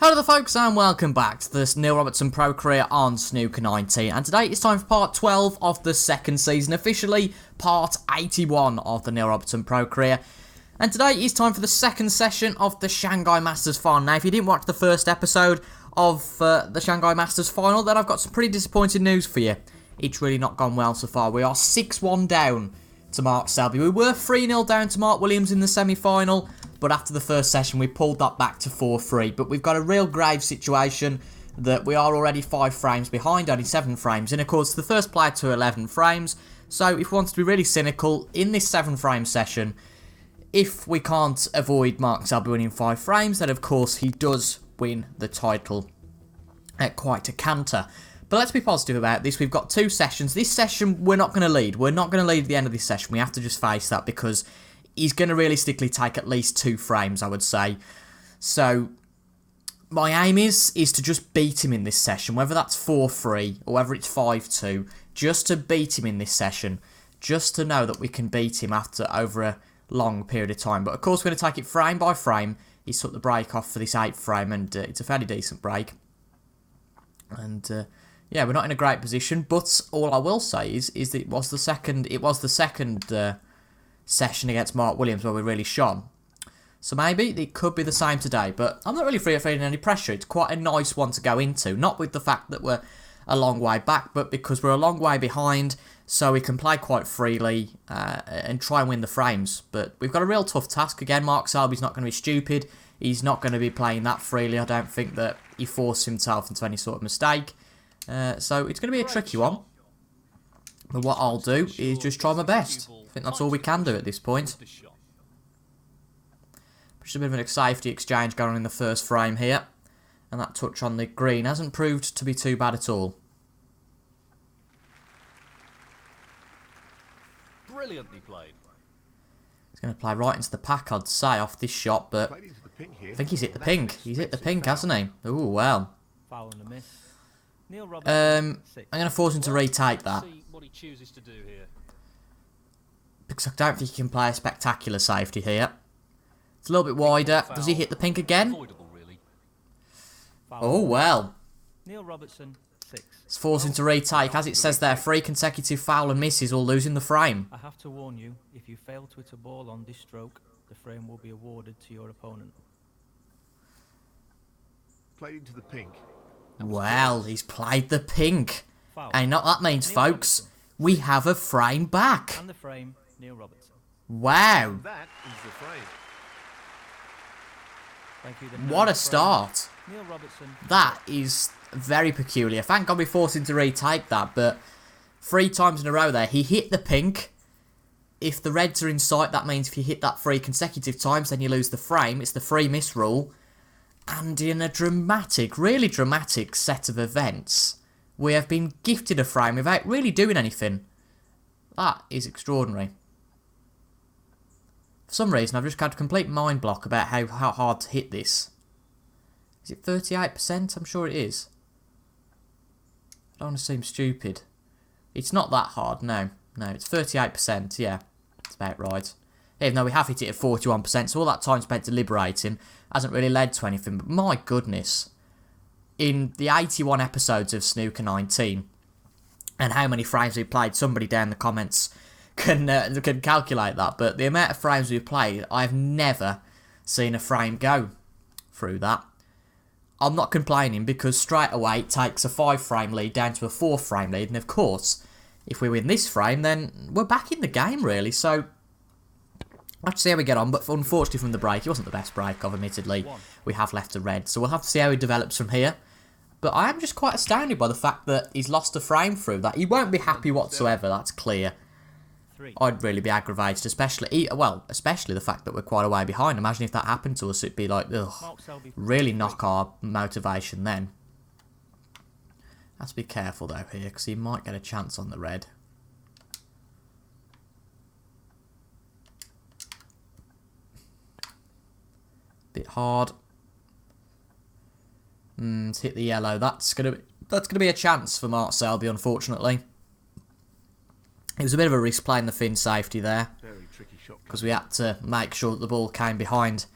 Hello there folks and welcome back to this Neil Robertson Pro Career on Snooker 19, and today it's time for part 12 of the second season, officially part 81 of the Neil Robertson Pro Career. And today is time for the second session of the Shanghai Masters Final. Now if you didn't watch the first episode of the Shanghai Masters Final, then I've got some pretty disappointing news for you. It's really not gone well so far. We are 6-1 down to Mark Selby. We were 3-0 down to Mark Williams in the semi-final, but after the first session we pulled that back to 4-3. But we've got a real grave situation that we are already 5 frames behind, only 7 frames. And of course the first player to 11 frames. So if we want to be really cynical, in this 7 frame session, if we can't avoid Mark Selby winning 5 frames, then of course he does win the title at quite a canter. But let's be positive about this. We've got 2 sessions. This session we're not going to lead. We're not going to lead at the end of this session. We have to just face that because he's going to realistically take at least 2 frames, I would say. So my aim is to just beat him in this session, whether that's 4-3 or whether it's 5-2, just to beat him in this session, just to know that we can beat him after over a long period of time. But of course we're going to take it frame by frame. He's took the break off for this 8th frame, and it's a fairly decent break. And yeah, we're not in a great position, but all I will say is that it was the second session against Mark Williams where we really shone. So maybe it could be the same today, but I'm not really feeling any pressure. It's quite a nice one to go into, not with the fact that we're a long way back, but because we're a long way behind, so we can play quite freely and try and win the frames. But we've got a real tough task. Again, Mark Selby's not going to be stupid. He's not going to be playing that freely. I don't think that he forced himself into any sort of mistake. So it's going to be a tricky one. But what I'll do is just try my best. I think that's all we can do at this point. Just a bit of a safety exchange going on in the first frame here. And that touch on the green hasn't proved to be too bad at all. Brilliantly played. He's going to play right into the pack, I'd say, off this shot, but I think he's hit the pink. He's hit the pink, hasn't he? Ooh, well. Foul and a miss. Neil I'm Robertson, going to force him to retake that. See what he chooses to do here. Because I don't think he can play a spectacular safety here. It's a little bit wider. Does he hit the pink again? Avoidable, really. Oh, well. Neil Robertson, 6. It's forcing to retake. As it says there, 3 consecutive foul and misses or losing the frame. I have to warn you, if you fail to hit a ball on this stroke, the frame will be awarded to your opponent. Played into the pink. Well, he's played the pink. Foul. And not that means, folks, we have a frame back. And the frame, Neil Robertson. Wow. That is the frame. Thank you. What a start. Neil Robertson. That is very peculiar. Thank God we forced him to retake that, but 3 times in a row there, he hit the pink. If the reds are in sight, that means if you hit that 3 consecutive times, then you lose the frame. It's the 3 miss rule. And in a dramatic, really dramatic set of events, we have been gifted a frame without really doing anything. That is extraordinary. For some reason, I've just had a complete mind block about how hard to hit this. Is it 38%? I'm sure it is. I don't want to seem stupid. It's not that hard, no. No, it's 38%, yeah. That's about right. Even though we have hit it at 41%, so all that time spent deliberating hasn't really led to anything. But my goodness, in the 81 episodes of Snooker 19, and how many frames we've played, somebody down in the comments can calculate that. But the amount of frames we've played, I've never seen a frame go through that. I'm not complaining because straight away it takes a 5-frame lead down to a 4-frame lead. And of course, if we win this frame, then we're back in the game, really. So let's see how we get on, but unfortunately from the break, it wasn't the best break of, admittedly. We have left a red, so we'll have to see how he develops from here. But I am just quite astounded by the fact that he's lost a frame through that. He won't be happy whatsoever, that's clear. 3. I'd really be aggravated, especially the fact that we're quite a way behind. Imagine if that happened to us, it'd be like, ugh, Mark Selby. really knock our motivation then. Have to be careful though here, because he might get a chance on the red. Bit hard. To hit the yellow. That's gonna be a chance for Mark Selby, unfortunately. It was a bit of a risk playing the fin safety there, Very tricky shot. because we had to make sure that the ball came behind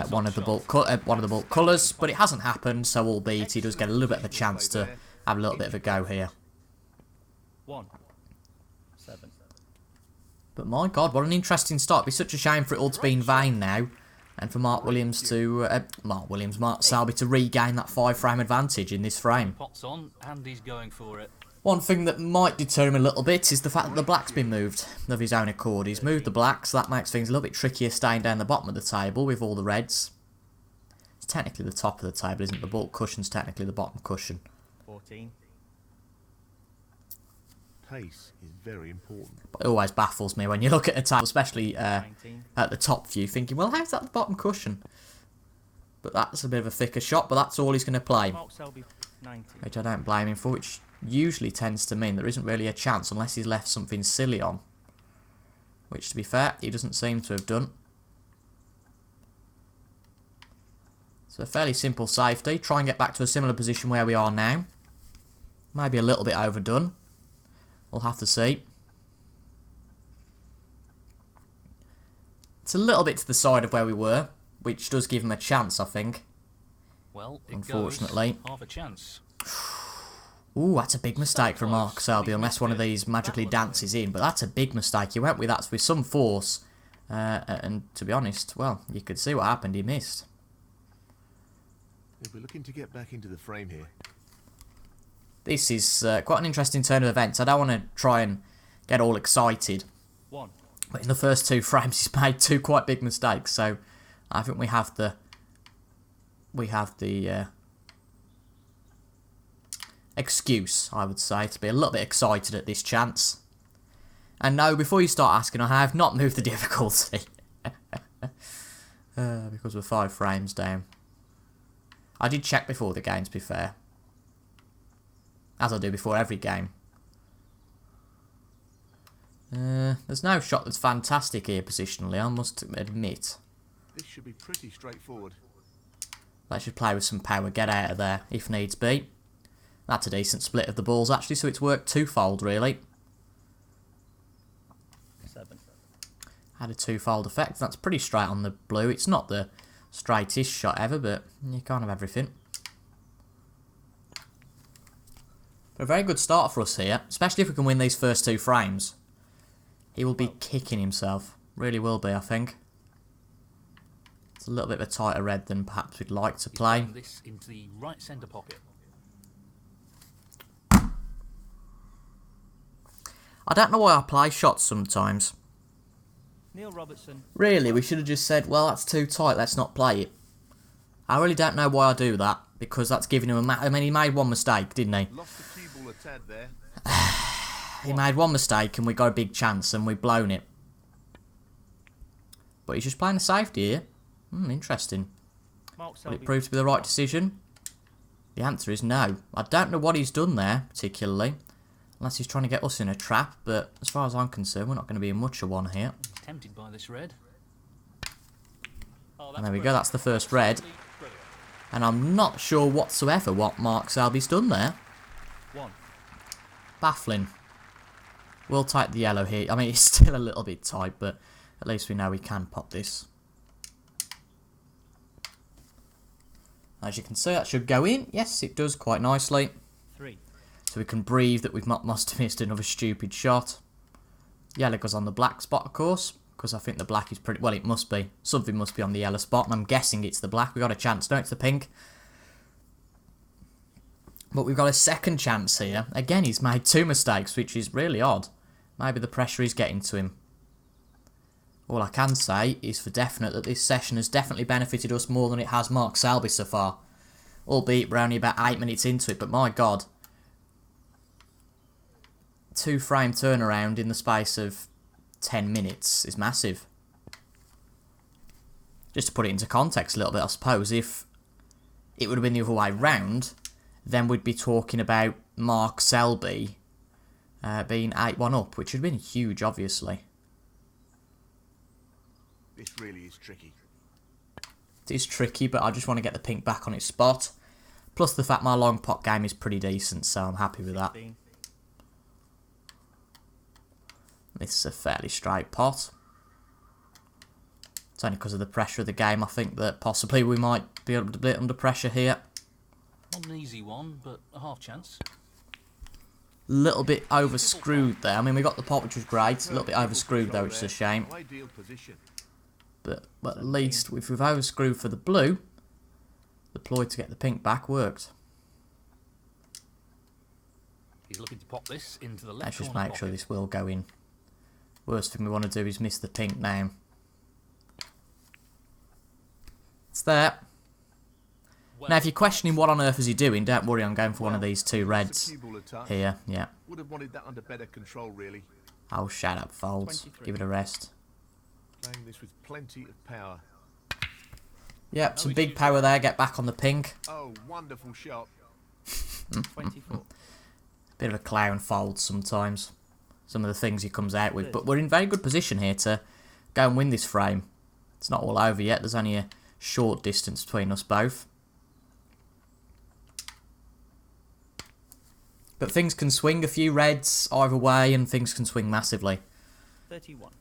one of the bulk colours, but it hasn't happened, so albeit he does get a little bit of a chance to have a little bit of a go here. 1. 7. But my God, what an interesting start. It'd be such a shame for it all to be in vain now, and for Mark Selby to regain that 5-frame advantage in this frame. Pots on, and he's going for it. One thing that might deter him a little bit is the fact that the black's been moved of his own accord. He's moved the black, so that makes things a little bit trickier staying down the bottom of the table with all the reds. It's technically the top of the table, isn't it? The bulk cushion's technically the bottom cushion. 14. Pace is very important. But it always baffles me when you look at a table, especially at the top view, thinking, well, how's that the bottom cushion? But that's a bit of a thicker shot, but that's all he's going to play. Mark Selby, 19. Which I don't blame him for, which usually tends to mean there isn't really a chance unless he's left something silly on. Which, to be fair, he doesn't seem to have done. So a fairly simple safety. Try and get back to a similar position where we are now. Maybe a little bit overdone. We'll have to see. It's a little bit to the side of where we were, which does give him a chance, I think. Well, it Unfortunately. goes half a chance. Ooh, that's a big mistake from Mark Selby, unless one of these magically dances in. But that's a big mistake. He went with that with some force. And to be honest, well, you could see what happened. He missed. He'll be looking to get back into the frame here. This is quite an interesting turn of events. I don't want to try and get all excited. 1. But in the first 2 frames, he's made 2 quite big mistakes. So I think we have the excuse, I would say, to be a little bit excited at this chance. And no, before you start asking, I have not moved the difficulty. Because we're 5 frames down. I did check before the game, to be fair. As I do before every game. There's no shot that's fantastic here positionally, I must admit. This should be pretty straightforward. Let's just play with some power, get out of there if needs be. That's a decent split of the balls actually, so it's worked twofold really. 7. Had a twofold effect. That's pretty straight on the blue. It's not the straightest shot ever, but you can't have everything. But a very good start for us here, especially if we can win these first 2 frames. He will be kicking himself. Really will be, I think. It's a little bit of a tighter red than perhaps we'd like to play. He's this into the right centre pocket. I don't know why I play shots sometimes. Neil Robertson. Really, we should have just said, well, that's too tight, let's not play it. I really don't know why I do that, because that's giving him I mean, he made one mistake, didn't he? Lost the cue ball a tad there. He made one mistake and we got a big chance and we've blown it. But he's just playing a safety here. Interesting. Mark Will Selby. it prove to be the right decision? The answer is no. I don't know what he's done there, particularly. Unless he's trying to get us in a trap, but as far as I'm concerned, we're not going to be in much of one here. He's tempted by this red. Oh, And there we go, that's the first red. And I'm not sure whatsoever what Mark Selby's done there. 1. Baffling. We'll take the yellow here. I mean, it's still a little bit tight, but at least we know we can pop this. As you can see, that should go in. Yes, it does quite nicely. 3. So we can breathe that we've not must have missed another stupid shot. Yellow goes on the black spot, of course, because I think the black is pretty... Well, it must be. Something must be on the yellow spot, and I'm guessing it's the black. We got a chance. No, it's the pink. But we've got a second chance here. Again, he's made 2 mistakes, which is really odd. Maybe the pressure is getting to him. All I can say is for definite that this session has definitely benefited us more than it has Mark Selby so far. Albeit we're only about 8 minutes into it, but my God. 2 frame turnaround in the space of 10 minutes is massive. Just to put it into context a little bit, I suppose, if it would have been the other way round, then we'd be talking about Mark Selby being 8-1 up, which would have been huge, obviously. This really is tricky. It is tricky, but I just want to get the pink back on its spot. Plus the fact my long pot game is pretty decent, so I'm happy with that. 16. This is a fairly straight pot. It's only because of the pressure of the game. I think that possibly we might be a bit under pressure here. Not an easy one, but a half chance. Little bit overscrewed there. I mean, we got the pot, which was great. A little bit overscrewed though, which is a shame. Ideal position. But at least if we've overscrewed for the blue, the ploy to get the pink back worked. He's looking to pop this into the left Let's just corner make sure pocket. this will go in. Worst thing we want to do is miss the pink now. It's there. Well, Now, if you're questioning what on earth is he doing, don't worry, I'm going for one of these two It's a reds cue ball attack. here. Yeah. Would have wanted that under better control, really. Oh, shut up, folds. 23. Give it a rest. Playing this with plenty of power. Yep, some big power there. Get back on the pink. Oh, wonderful shot. 24. Bit of a clown fold sometimes. Some of the things he comes out with. But we're in very good position here to go and win this frame. It's not all over yet. There's only a short distance between us both. But things can swing a few reds either way, and things can swing massively. 31.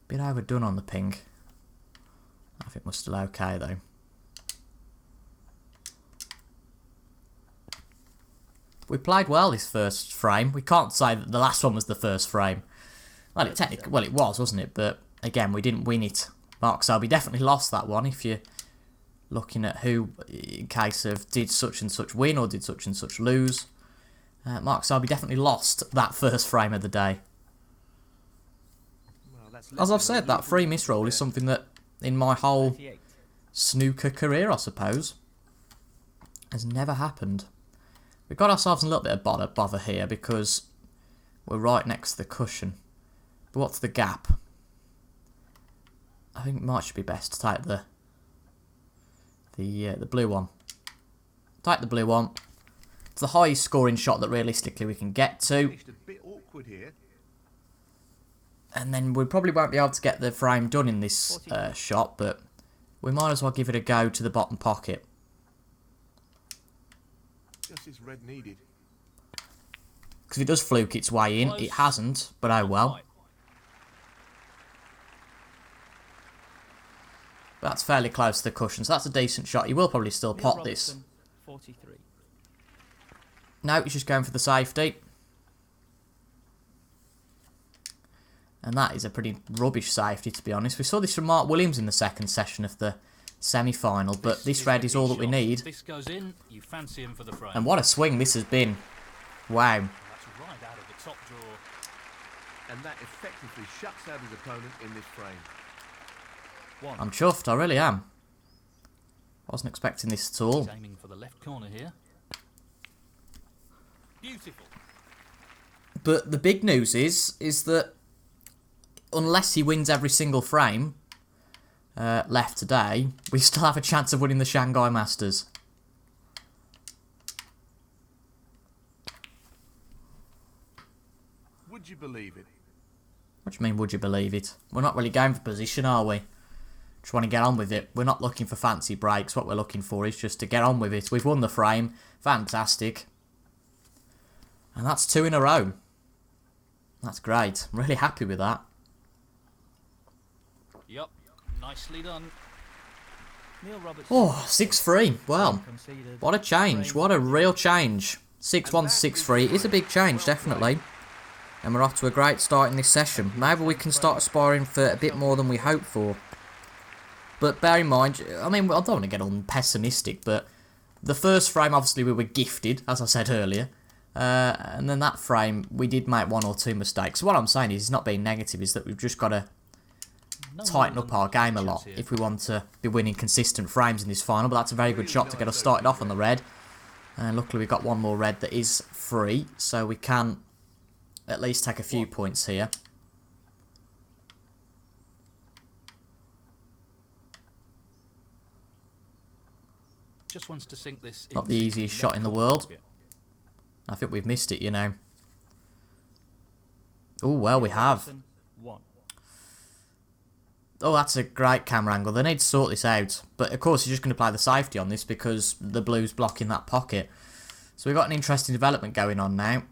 Bit overdone on the pink. I think we're still okay though. We played well this first frame. We can't say that the last one was the first frame. Well, it was, wasn't it? But again, we didn't win it. Mark Selby definitely lost that one. If you're looking at who, in case of did such and such win or did such and such lose, Mark Selby definitely lost that first frame of the day. Well, that's As I've said, that free miss roll is something that in my whole 38. snooker career, I suppose, has never happened. We got ourselves in a little bit of bother here because we're right next to the cushion. But what's the gap? I think it might should be best to take the blue one. Take the blue one. It's the highest scoring shot that realistically we can get to. finished a bit awkward here. And then we probably won't be able to get the frame done in this shot, but we might as well give it a go to the bottom pocket. Just as red needed. Because if it does fluke its way in, it hasn't, but oh well. But that's fairly close to the cushion, so that's a decent shot. You will probably still Neil pot this. Robertson, 43. No, he's just going for the safety. And that is a pretty rubbish safety, to be honest. We saw this from Mark Williams in the second session of the semi-final, but this red is all that we need. This goes in, you fancy him for the frame. And what a swing this has been. Wow. That's right out of the top drawer. And that effectively shuts out his opponent in this frame. 1. I'm chuffed, I really am. Wasn't expecting this at all. He's aiming for the left corner here. Beautiful. But the big news is that unless he wins every single frame left today, we still have a chance of winning the Shanghai Masters. Would you believe it? What do you mean, would you believe it? We're not really going for position, are we? Just want to get on with it. We're not looking for fancy breaks. What we're looking for is just to get on with it. We've won the frame. Fantastic. And that's 2 in a row. That's great. I'm really happy with that. Yup, nicely done. Neil Robertson. Oh, 6-3. Well, conceded. what a change. What a real change. 6-1 to 6-3 is a big change, definitely. And we're off to a great start in this session. Maybe we can start aspiring for a bit more than we hoped for. But bear in mind, I mean, I don't want to get on pessimistic, but the first frame, obviously, we were gifted, as I said earlier. And then that frame, we did make 1 or 2 mistakes. So what I'm saying is, not being negative, is that we've just got to No tighten more up than our game a chance lot here. if we want to be winning consistent frames in this final. But that's a very good shot to get us started off on the red. And luckily we've got one more red that is free, so we can at least take a few points here. Just wants to sink this. Not the into easiest left shot in the corner world. pocket. I think we've missed it, you know. Oh, well, we have. 1. Oh, that's a great camera angle. They need to sort this out. But, of course, you're just going to play the safety on this because the blue's blocking that pocket. So we've got an interesting development going on now.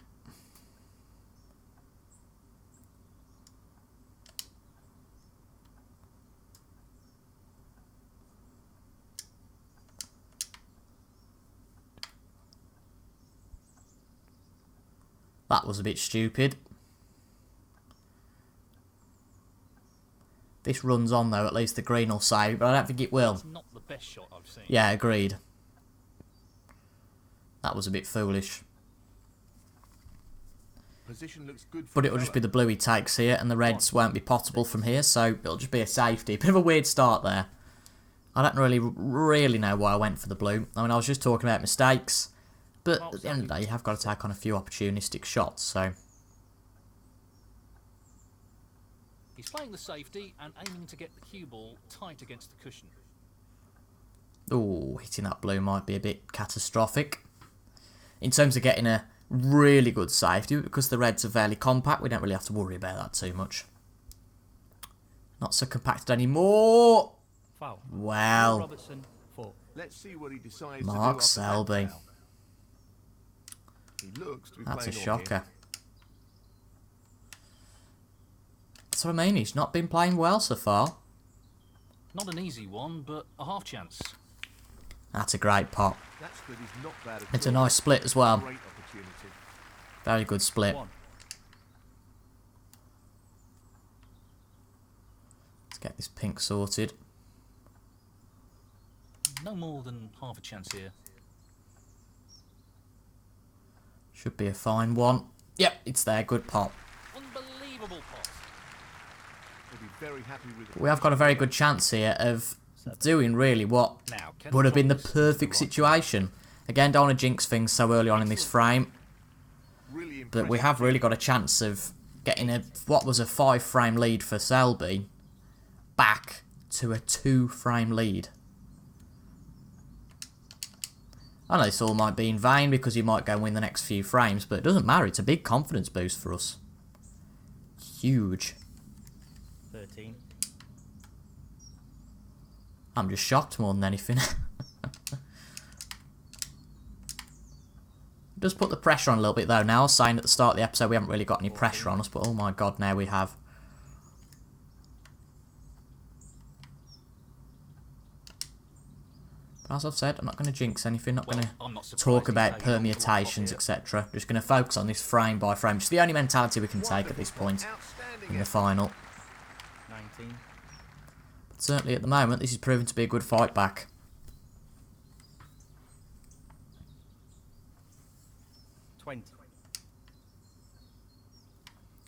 That was a bit stupid. This runs on though, at least the green will save, but I don't think it will. It's not the best shot I've seen. Yeah, agreed. That was a bit foolish. Position looks good for But it'll just be the blue he takes here, and the reds won't be potable from here, so it'll just be a safety. Bit of a weird start there. I don't really know why I went for the blue. I mean, I was just talking about mistakes, but at the end of the day, you have got to take on a few opportunistic shots, so... He's playing the safety and aiming to get the cue ball tight against the cushion. Ooh, hitting that blue might be a bit catastrophic. In terms of getting a really good safety, because the reds are fairly compact, we don't really have to worry about that too much. Not so compacted anymore. Foul. Well, Robertson, 4. Let's see what he decides Mark to do after that Selby. foul. He looks to be That's a playing all shocker. here. That's what I mean, he's not been playing well so far. Not an easy one, but a half chance. That's a great pot. That's good. He's not bad at It's a all. nice split as well. Great opportunity. Very good split. 1. Let's get this pink sorted. No more than half a chance here. Should be a fine one. Yep, it's there. Good pot. Unbelievable pot. He'll be very happy with it. We have got a very good chance here of doing really what Now, can would he have been the drop this? perfect situation. Again, don't want to jinx things so early on in this frame, Really but we impressive. have really got a chance of getting a what was a 5-frame lead for Selby back to a 2-frame lead. I know this all might be in vain because you might go win the next few frames, but it doesn't matter. It's a big confidence boost for us. Huge. 13. I'm just shocked more than anything. Does put the pressure on a little bit though now. I was saying at the start of the episode we haven't really got any pressure on us, but oh my god, now we have. But as I've said, I'm not going to jinx anything, not going to I'm not surprised talk he's about taking on to a pot permutations, here. etc. Just going to focus on this frame by frame. It's the only mentality we can take at this point Outstanding in the effort. final. 19. But certainly at the moment, this is proving to be a good fight back. 20.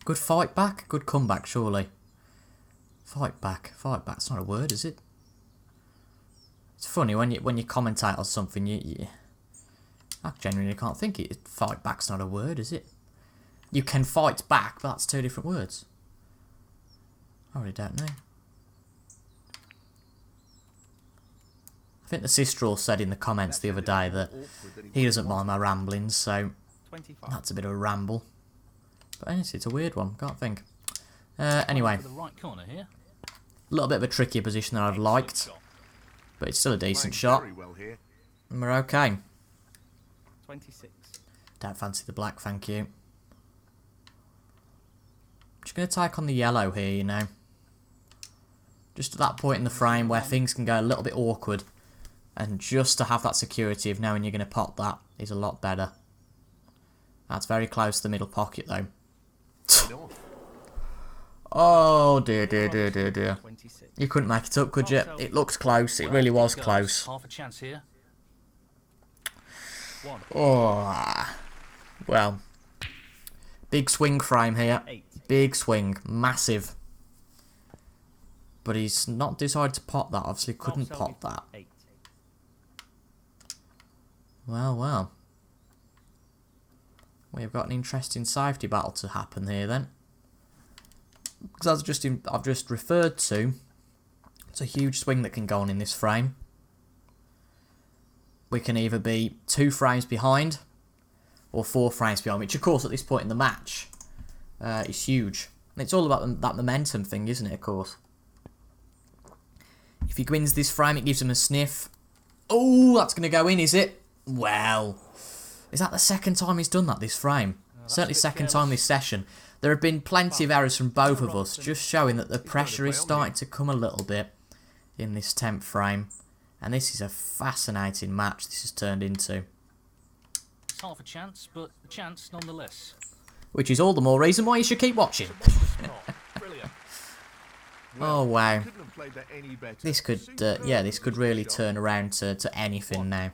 Good fight back, good comeback, surely. Fight back's not a word, is it? It's funny when you commentate on something, I genuinely can't think it. Fight back's not a word, is it? You can fight back, but that's 2 different words. I really don't know. I think the sister-in-law said in the comments the other day that he doesn't mind my ramblings, so 25. that's a bit of a ramble. But honestly, it's a weird one, can't think. Anyway, To the right corner here. a little bit of a trickier position than I'd liked, Shot. but it's still a decent Playing shot, very well here. and we're okay. 26. Don't fancy the black, thank you. Just going to take on the yellow here, you know. Just at that point in the frame where things can go a little bit awkward, and just to have that security of knowing you're going to pop that is a lot better. That's very close to the middle pocket though. Enough. Oh dear, dear, dear, dear, dear. 26. You couldn't make it up, could you? It looked close, it really was Goes. close. Half a chance here. 1. Oh, well. Big swing frame here. 8. Big swing, massive. But he's not decided to pop that, obviously couldn't Selby, pop that. 8. Well, well. We've got an interesting safety battle to happen here then. Because as I've just referred to, it's a huge swing that can go on in this frame. We can either be 2 frames behind or 4 frames behind, which of course at this point in the match is huge. And it's all about that momentum thing, isn't it, of course. If he wins this frame, it gives him a sniff. Oh, that's going to go in, is it? Well, is that the second time he's done that this frame? Certainly second time this session. There have been plenty of errors from both of us, just showing that the pressure is starting to come a little bit in this 10th frame. And this is a fascinating match this has turned into. It's half a chance, but a chance nonetheless. Which is all the more reason why you should keep watching. Brilliant. Oh, wow. Couldn't have played that any better. This could, yeah, this could really turn around to anything now.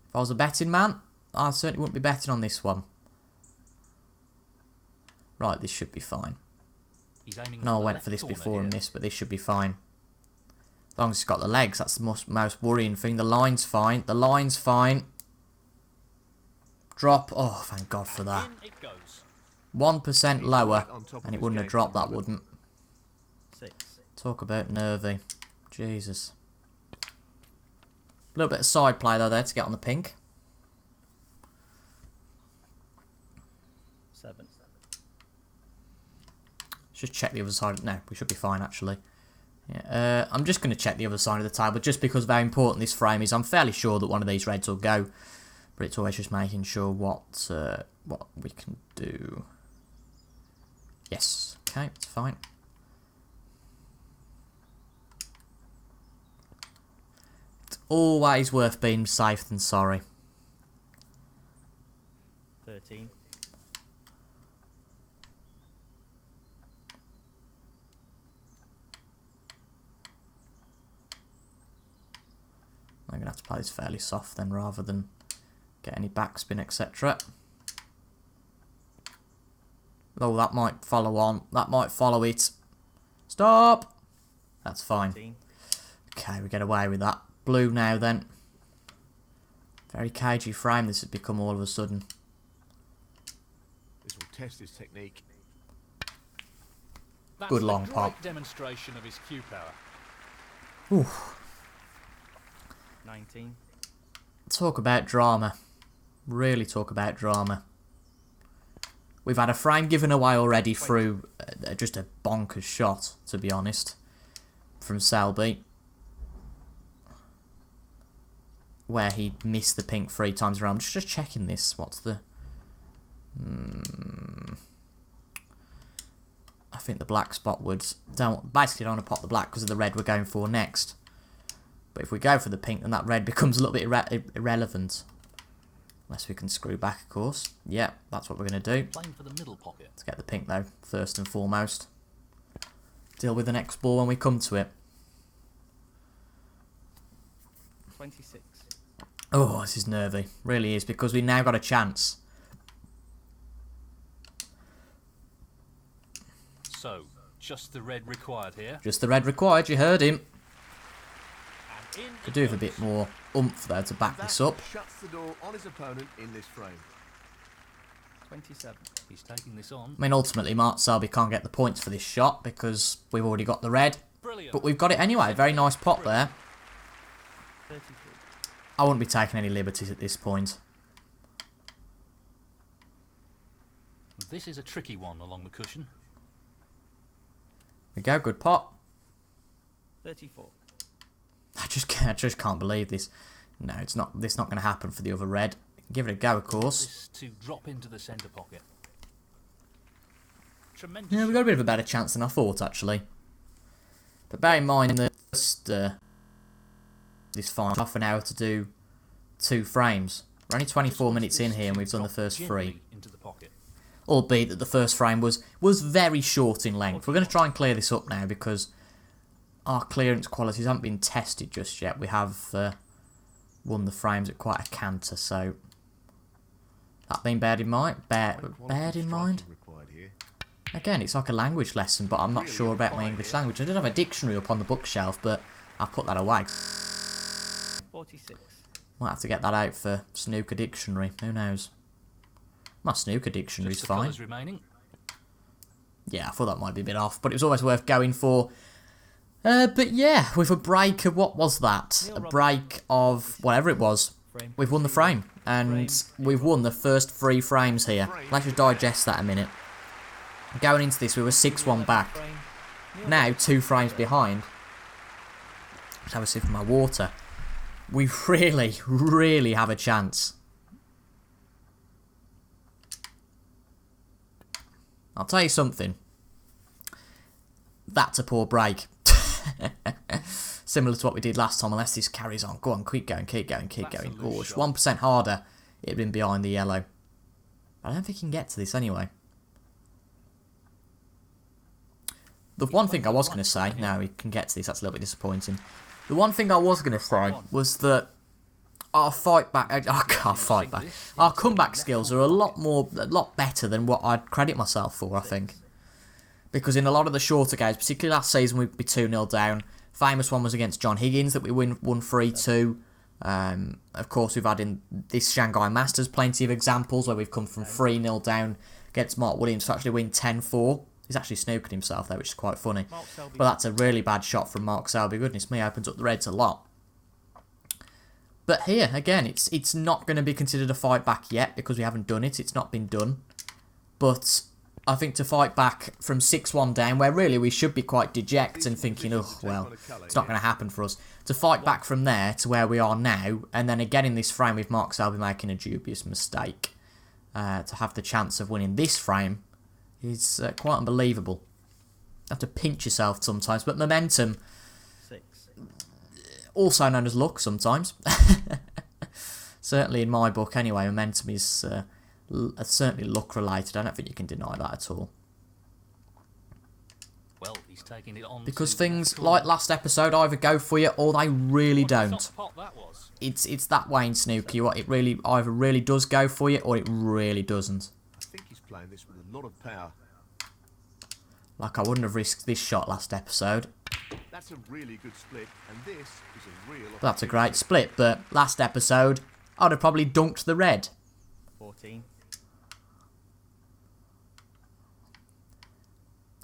If I was a betting man, I certainly wouldn't be betting on this one. Right, this should be fine. He's aiming No, I the went left for this corner before here. and this, but this should be fine. As long as it's got the legs, that's the most worrying thing. The line's fine. The line's fine. Drop. Oh, thank God for that. In it goes. 1% lower, and it wouldn't have dropped, that wouldn't. 6. Talk about nervy. Jesus. A little bit of side play, though, there to get on the pink. 7. Just check the other side. No, we should be fine, actually. Yeah, I'm just going to check the other side of the table, just because of how important this frame is. I'm fairly sure that one of these reds will go, but it's always just making sure what we can do. Yes, okay, it's fine. It's always worth being safe than sorry. 13. I'm going to have to play this fairly soft then, rather than get any backspin, etc. Oh, that might follow on. That might follow it. Stop! That's fine. 13. Okay, we get away with that. Blue now then. Very cagey frame this has become all of a sudden. This will test his technique. That's Good long a great pop. demonstration of his cue power. Ooh. 19. Talk about drama. Really talk about drama. We've had a frame given away already through just a bonkers shot, to be honest, from Selby, where he missed the pink 3 times around. Just checking this. What's the... I think the black spot would... Basically don't want to pop the black because of the red we're going for next. But if we go for the pink, then that red becomes a little bit irrelevant. Unless we can screw back, of course. Yeah, that's what we're going to do. Playing for the middle pocket. Let's get the pink, though, first and foremost. Deal with the next ball when we come to it. 26. Oh, this is nervy. Really is, because we've now got a chance. So, just the red required here. Just the red required, you heard him. And in Could it do with a goes. bit more oomph, though, to back That this up. shuts the door on his opponent in this frame. 27. He's taking this on. I mean, ultimately, Mark Selby can't get the points for this shot because we've already got the red. Brilliant. But we've got it anyway. Very nice pot there. 33. I wouldn't be taking any liberties at this point. This is a tricky one along the cushion. We go, good pot. 34. I just can't believe this. No, it's not. This is not going to happen for the other red. Give it a go, of course. This to drop into the centre pocket. Tremendous. Yeah, we got a bit of a better chance than I thought, actually. But bear in mind that this fine half an hour to do 2 frames. We're only 24 minutes in here, and we've done the first 3. Into the pocket. Albeit that the first frame was very short in length. We're going to try and clear this up now because our clearance qualities haven't been tested just yet. We have won the frames at quite a canter, so that being bared in mind. Bared in mind. Required here. Again, it's like a language lesson, but I'm not sure about my English language. I did have a dictionary up on the bookshelf, but I've put that away. 46. Might have to get that out for Snooker Dictionary. Who knows? My Snooker Dictionary's Just the fine. colours remaining. Yeah, I thought that might be a bit off, but it was always worth going for. But yeah, with a break of, what was that? A break of whatever it was. We've won the frame, and we've won the first 3 frames here. Let's just digest that a minute. Going into this, we were 6-1 back. Now, 2 frames behind. Let's have a sip of my water. We really, really have a chance. I'll tell you something. That's a poor break. Similar to what we did last time, unless this carries on. Go on, keep going, keep going, keep That's going. a loose Oh, shot. 1% harder, it'd been behind the yellow. But I don't think he can get to this anyway. The one thing I was going to say, no, he can get to this, that's a little bit disappointing. The one thing I was going to say was that our our comeback skills are a lot better than what I'd credit myself for, I think. Because in a lot of the shorter games, particularly last season, we'd be 2-0 down. Famous one was against John Higgins that we won 3-2. Of course, we've had in this Shanghai Masters plenty of examples where we've come from 3-0 down against Mark Williams to actually win 10-4. He's actually snookered himself there, which is quite funny. But that's a really bad shot from Mark Selby. Goodness me, opens up the Reds a lot. But here, again, it's not going to be considered a fight back yet because we haven't done it. It's not been done. But I think to fight back from 6-1 down, where really we should be quite dejected and thinking, oh, well, it's not going to happen for us. To fight back from there to where we are now, and then again in this frame with Mark Selby making a dubious mistake, to have the chance of winning this frame is quite unbelievable. You have to pinch yourself sometimes, but momentum, also known as luck sometimes. Certainly in my book anyway, momentum is certainly luck related. I don't think you can deny that at all. Well, he's taking it on because things like last episode either go for you or they really don't. It's that way in snooker. It really either really does go for you or it really doesn't. I think he's playing this with a lot of power. Like I wouldn't have risked this shot last episode. That's a really good split, and this is a real. That's a great split, but last episode I'd have probably dunked the red. 14.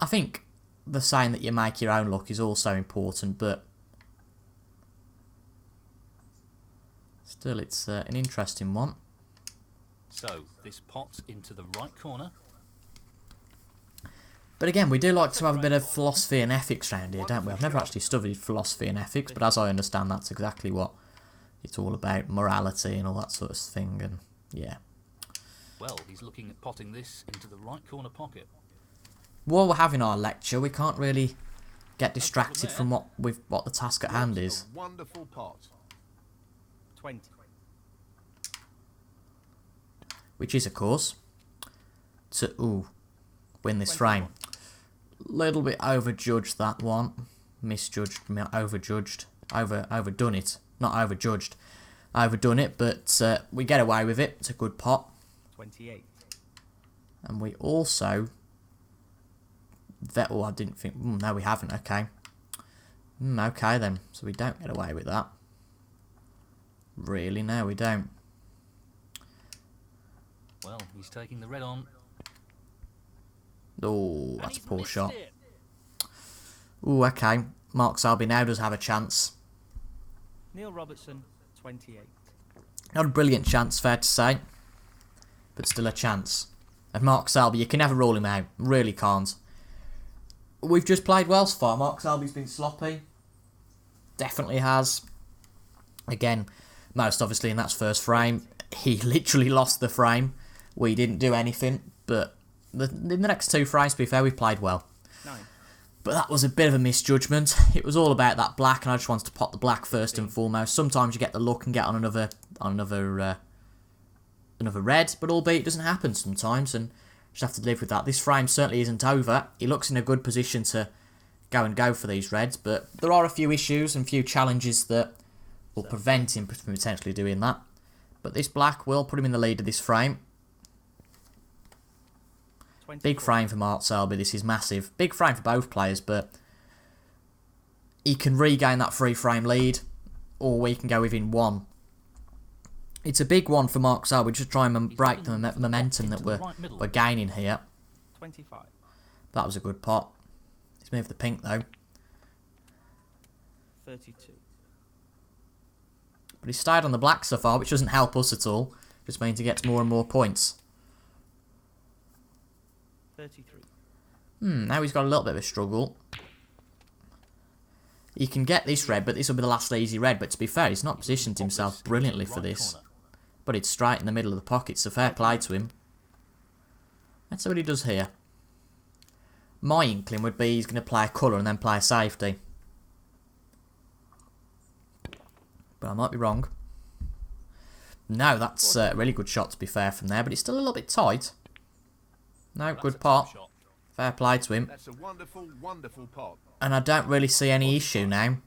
I think the saying that you make your own luck is also important, but still, it's an interesting one. So this pot into the right corner. But again, we do like to have a bit of philosophy and ethics around here, don't we? I've never actually studied philosophy and ethics, but as I understand, that's exactly what it's all about, morality and all that sort of thing, and yeah. Well, he's looking at potting this into the right corner pocket. While we're having our lecture, we can't really get distracted from what the task at hand is. A wonderful pot. 20. Which is, of course, to win this frame. Little bit overjudged that one. Misjudged, overjudged, overdone it. Not overjudged. Overdone it, but we get away with it. It's a good pot. 28. And we also... I didn't think... no, we haven't. Okay. Okay, then. So we don't get away with that. Really? No, we don't. Well, he's taking the red on. Oh, that's a poor shot. Oh, okay. Mark Selby now does have a chance. Neil Robertson, 28. Not a brilliant chance, fair to say. But still a chance. And Mark Selby, you can never rule him out. Really can't. We've just played well so far. Mark Selby's been sloppy. Definitely has. Again, most obviously in that first frame. He literally lost the frame. We didn't do anything. But in the next two frames, to be fair, we played well. 9. But that was a bit of a misjudgment. It was all about that black, and I just wanted to pot the black first and foremost. Sometimes you get the luck and get on another red, but albeit it doesn't happen sometimes, and just have to live with that. This frame certainly isn't over. He looks in a good position to go for these reds, but there are a few issues and few challenges that will prevent him from potentially doing that. But this black will put him in the lead of this frame. 24. Big frame for Mark Selby. This is massive. Big frame for both players, but he can regain that free frame lead, or we can go within one. It's a big one for Mark Selby. Just try and break the momentum that we're gaining here. 25. That was a good pot. He's moved the pink though. 32. But he's stayed on the black so far, which doesn't help us at all. Just means he gets more and more points. 33. Now he's got a little bit of a struggle. He can get this red, but this will be the last easy red. But to be fair, he's not positioned himself brilliantly for this. But it's straight in the middle of the pocket, so fair play to him. Let's see what he does here. My inkling would be he's going to play a colour and then play a safety. But I might be wrong. No, that's a really good shot to be fair from there, but it's still a little bit tight. No, good pot. Shot. Fair play to him. That's a wonderful, wonderful pot. And I don't really see any issue now.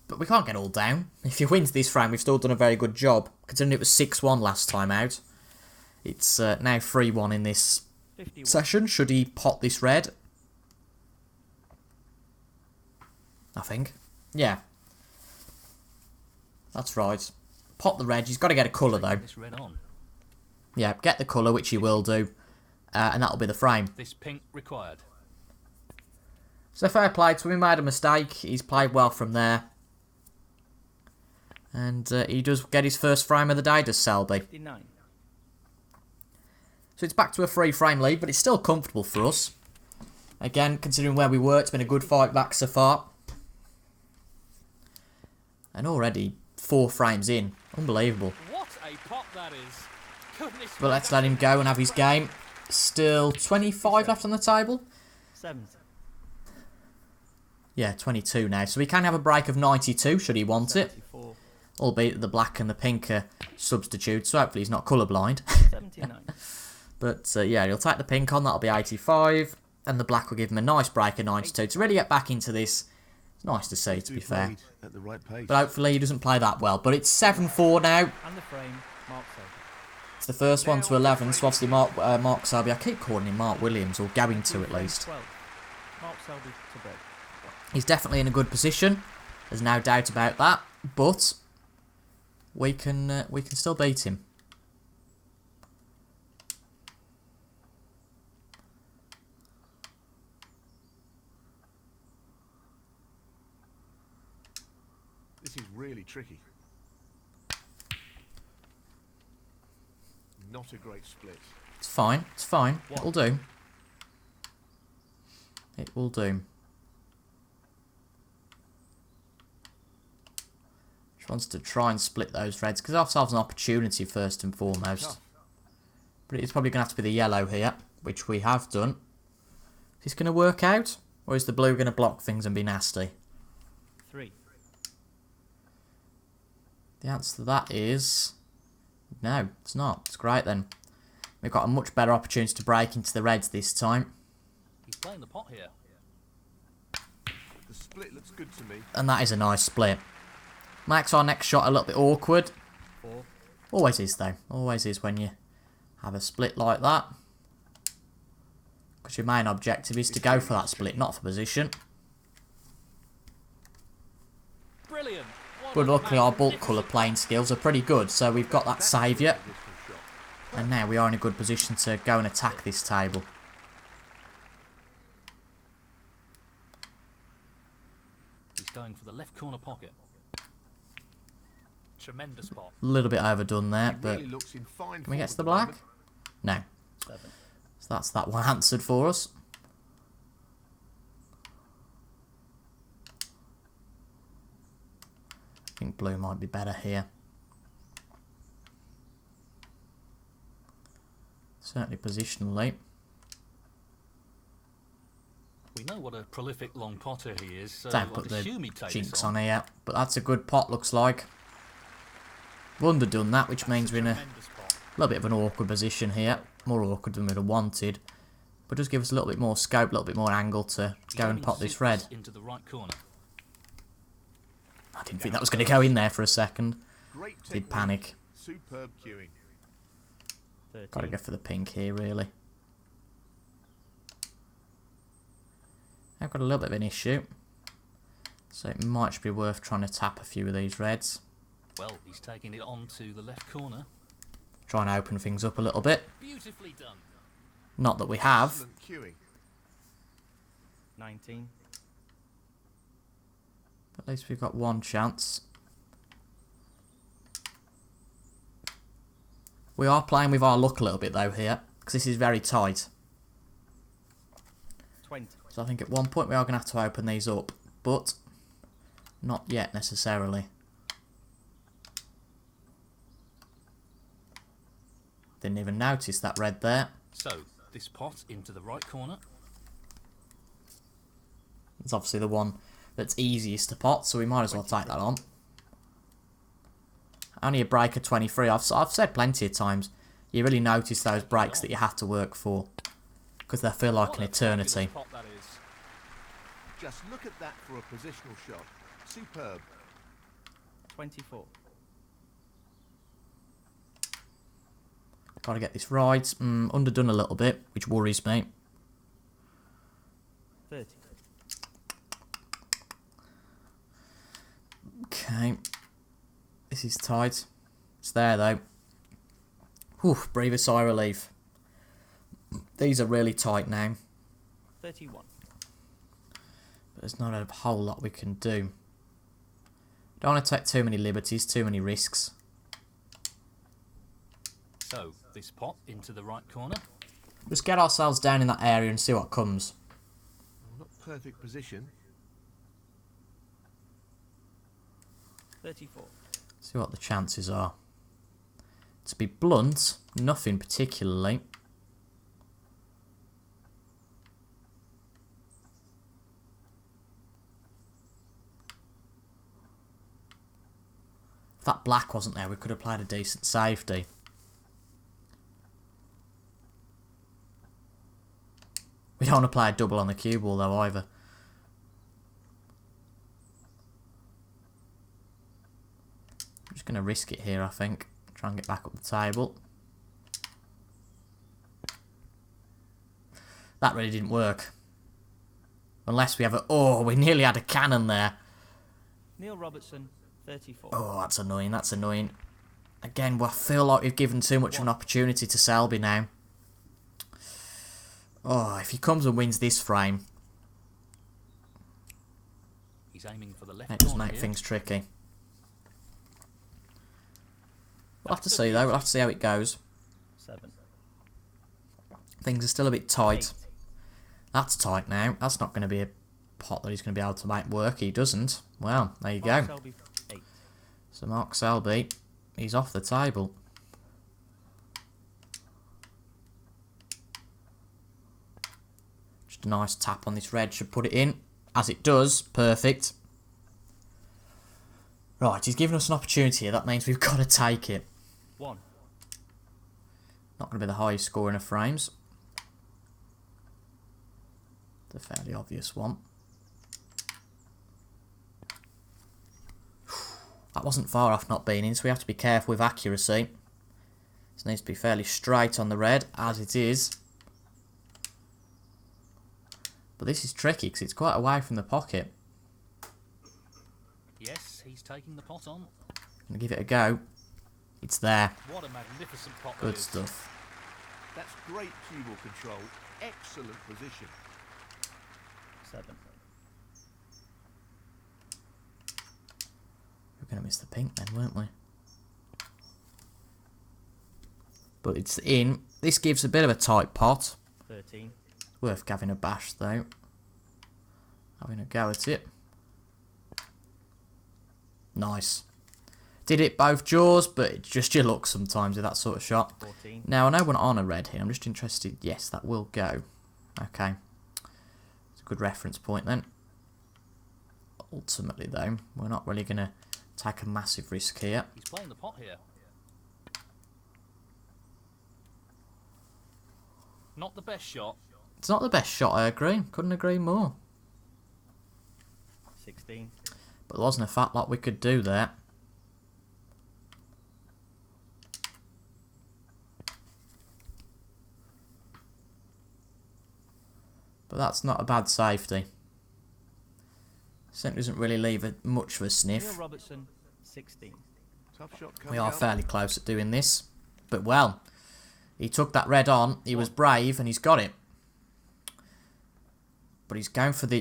But we can't get all down. If he wins this frame, we've still done a very good job. Considering it was 6-1 last time out. It's now 3-1 in this 51. session. Should he pot this red? I think. Yeah. That's right. Pot the red. He's got to get a colour though. This red on. Yeah, get the colour, which he will do. And that'll be the frame. This pink required. So fair play to him. He made a mistake. He's played well from there. And he does get his first frame of the day, does Selby. 59. So it's back to a 3-frame lead, but it's still comfortable for us. Again, considering where we were, it's been a good fight back so far. And already 4 frames in. Unbelievable. What a pot that is. Goodness But me, let's let him go and have his game. Still 25 left on the table. 70. Yeah, 22 now. So we can have a break of 92 should he want it. 74. Albeit the black and the pink are substitutes, so hopefully he's not colourblind. 79. But yeah, he'll take the pink on, that'll be 85. And the black will give him a nice break of 92. To really get back into this, it's nice to see, to be fair. At the right pace. But hopefully he doesn't play that well. But it's 7-4 now. And the frame, Mark Selby. It's the first one to 11, so obviously Mark Selby, I keep calling him Mark Williams, or going to at least. 12. Mark Selby to break. He's definitely in a good position. There's no doubt about that. But we can still beat him. This is really tricky. Not a great split. It's fine. It's fine. It will do. It will do. Just wants to try and split those reds, because ourselves an opportunity first and foremost. But it's probably going to have to be the yellow here, which we have done. Is this going to work out? Or is the blue going to block things and be nasty? 3. The answer to that is... no, it's not. It's great then. We've got a much better opportunity to break into the reds this time. He's playing the pot here. The split looks good to me. And that is a nice split. Makes our next shot a little bit awkward. 4. Always is though. Always is when you have a split like that. Because your main objective is to go for that split, not for position. Brilliant. What But a luckily our bulk magnificent colour playing skills are pretty good. So we've got that saviour. Shot. And now we are in a good position to go and attack this table. He's going for the left corner pocket. Tremendous pot. A little bit overdone there, but... Really looks in fine can we form get to at the moment. black? No. 7. So that's that one answered for us. I think blue might be better here. Certainly positionally. We know what a prolific long potter he is, so Don't put I'd the assume he'd take jinx this on here. But that's a good pot, looks like. We've underdone that, which means we're in a Tremendous pot. little bit of an awkward position here. More awkward than we'd have wanted. But does give us a little bit more scope, a little bit more angle to He's go and aiming pot this six red. into the right corner. I didn't think that was going to go in there for a second. Great Did technique. panic. Superb cueing. 13. Got to go for the pink here, really. I've got a little bit of an issue. So it might just be worth trying to tap a few of these reds. Well, he's taking it on to the left corner. Try and open things up a little bit. Beautifully done. Not that we have. Excellent cueing. 19. At least we've got one chance. We are playing with our luck a little bit though here. Because this is very tight. 20. So I think at one point we are going to have to open these up. But not yet necessarily. Didn't even notice that red there. So, this pot into the right corner. It's obviously the one that's easiest to pot, so we might as well take that on. Only a break of 23. I've said plenty of times. You really notice those breaks that you have to work for. Because they feel like What an a fabulous eternity. pot that is. Just look at that for a positional shot. Superb. 24. Got to get this right. Underdone a little bit, which worries me. 30. Okay. This is tight. It's there though. Whew, breathe a sigh of relief. These are really tight now. 31. But there's not a whole lot we can do. Don't want to take too many liberties, too many risks. So, this pot into the right corner. Just get ourselves down in that area and see what comes. Not perfect position. 34. See what the chances are. To be blunt, nothing particularly. If that black wasn't there, we could have played a decent safety. We don't want to play a double on the cue ball though either. I'm just going to risk it here, I think. Try and get back up the table. That really didn't work. Unless we have a... Oh, we nearly had a cannon there. Neil Robertson, 34. Oh, that's annoying, that's annoying. Again, I feel like we've given too much of an opportunity to Selby now. Oh, if he comes and wins this frame, He's aiming for the left it does corner make here. things tricky. We'll have to see though, we'll have to see how it goes. 7. Things are still a bit tight. 8. That's tight now. That's not going to be a pot that he's going to be able to make work. He doesn't. Well, there you Mark go. Selby, 8. So Mark Selby, he's off the table. Just a nice tap on this red should put it in. As it does. Perfect. Right, he's given us an opportunity here. That means we've got to take it. 1. Not going to be the highest score in the frames. It's a fairly obvious one. That wasn't far off not being in, so we have to be careful with accuracy. This needs to be fairly straight on the red, as it is. But this is tricky, because it's quite away from the pocket. Yes, he's taking the pot on. Gonna give it a go. It's there. What a magnificent pot that Good is. stuff. That's great cue ball control. Excellent position. 7. We were going to miss the pink then, weren't we? But it's in. This gives a bit of a tight pot. 13. Worth having a bash though. Having a go at it. Nice. Did it both jaws, but it's just your luck sometimes with that sort of shot. 14. Now, I know we're not on a red here. I'm just interested. Yes, that will go. Okay. It's a good reference point then. Ultimately, though, we're not really going to take a massive risk here. He's playing the pot here. Not the best shot. It's not the best shot, I agree. Couldn't agree more. 16. But there wasn't a fat lot we could do there. But that's not a bad safety. Certainly doesn't really leave much of a Neil sniff. Robertson, 16. Tough shot coming We are up. fairly close at doing this. But well, he took that red on, he was brave, and he's got it. But he's going for the...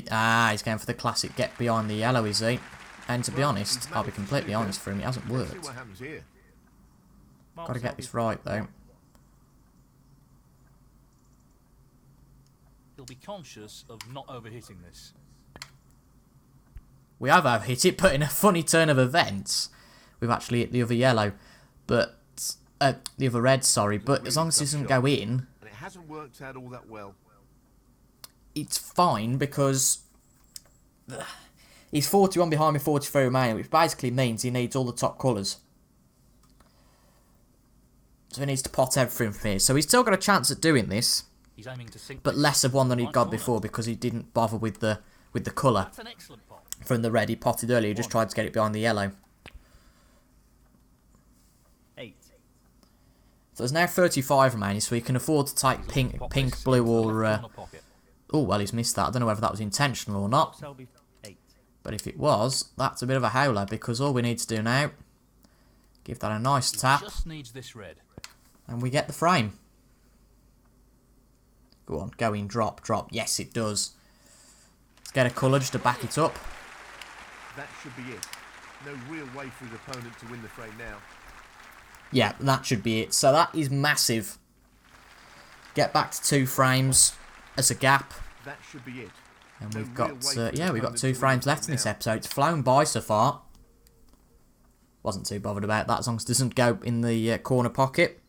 he's going for the classic get behind the yellow, is he? And to be Well, honest, he's I'll be managed to completely sneak honest it. for him, it hasn't Let's see worked. what happens here. Mark Got to get Selby, this right, though. He'll be conscious of not overhitting this. We have overhit it, but in a funny turn of events, we've actually hit the other yellow. But... the other red, sorry. But as long as it doesn't go in, And it hasn't worked out all that well. it's fine because... He's 41 behind me, 43 remaining, which basically means he needs all the top colours. So he needs to pot everything from here. So he's still got a chance at doing this, He's aiming to sink but this less of one than he'd right got corner. before because he didn't bother with the colour That's an excellent pot. from the red he potted earlier. He just tried to get it behind the yellow. 8. So there's now 35 remaining, so he can afford to take pink, blue, or... Corner pocket. Oh, well, he's missed that. I don't know whether that was intentional or not. So be 8. But if it was, that's a bit of a howler, because all we need to do now, give that a nice He tap, just needs this red. and we get the frame. Go on, go in, drop, drop. Yes, it does. Let's get a colour just to back it up. That should be it. No real way for his opponent to win the frame now. Yeah, that should be it. So that is massive. Get back to 2 frames as a gap. That should be it. And No we've real got, way for his yeah, we've got opponent 2 to win frames the left in frame this now. episode. It's flown by so far. Wasn't too bothered about that as long as it doesn't go in the corner pocket.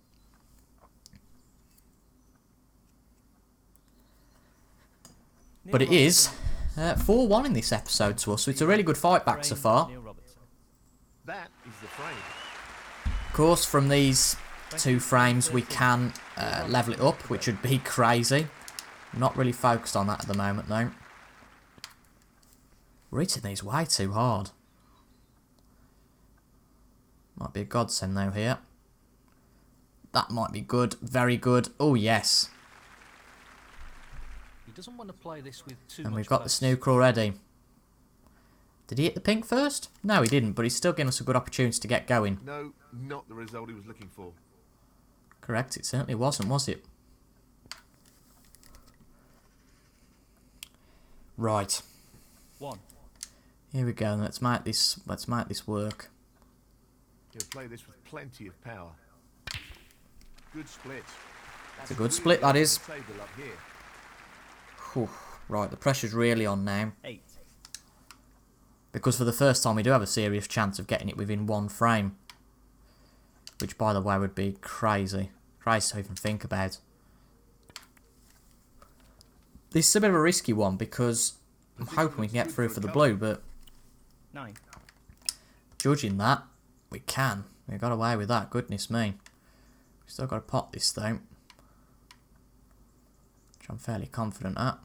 But it is 4-1 in this episode to us, so it's a really good fight back so far. Robertson. That is the frame. Of course, from these 2 frames we can level it up, which would be crazy. Not really focused on that at the moment though. We're hitting these way too hard. Might be a godsend though here. That might be good, very good. Oh yes. He doesn't want to play this with too And much we've got the pace. snooker already. Did he hit the pink first? No, he didn't, but he's still giving us a good opportunity to get going. No, not the result he was looking for. Correct, it certainly wasn't, was it? Right. 1. Here we go. Let's make this work. He'll play this with plenty of power. Good split. It's a good split, that is. Table up here. Whew. Right, the pressure's really on now. 8. Because for the first time we do have a serious chance of getting it within 1 frame. Which, by the way, would be crazy. Crazy to even think about. This is a bit of a risky one because I'm hoping we can get through for the blue, but 9. judging that, we can. We got away with that, goodness me. We've still got to pot this though. Which I'm fairly confident at.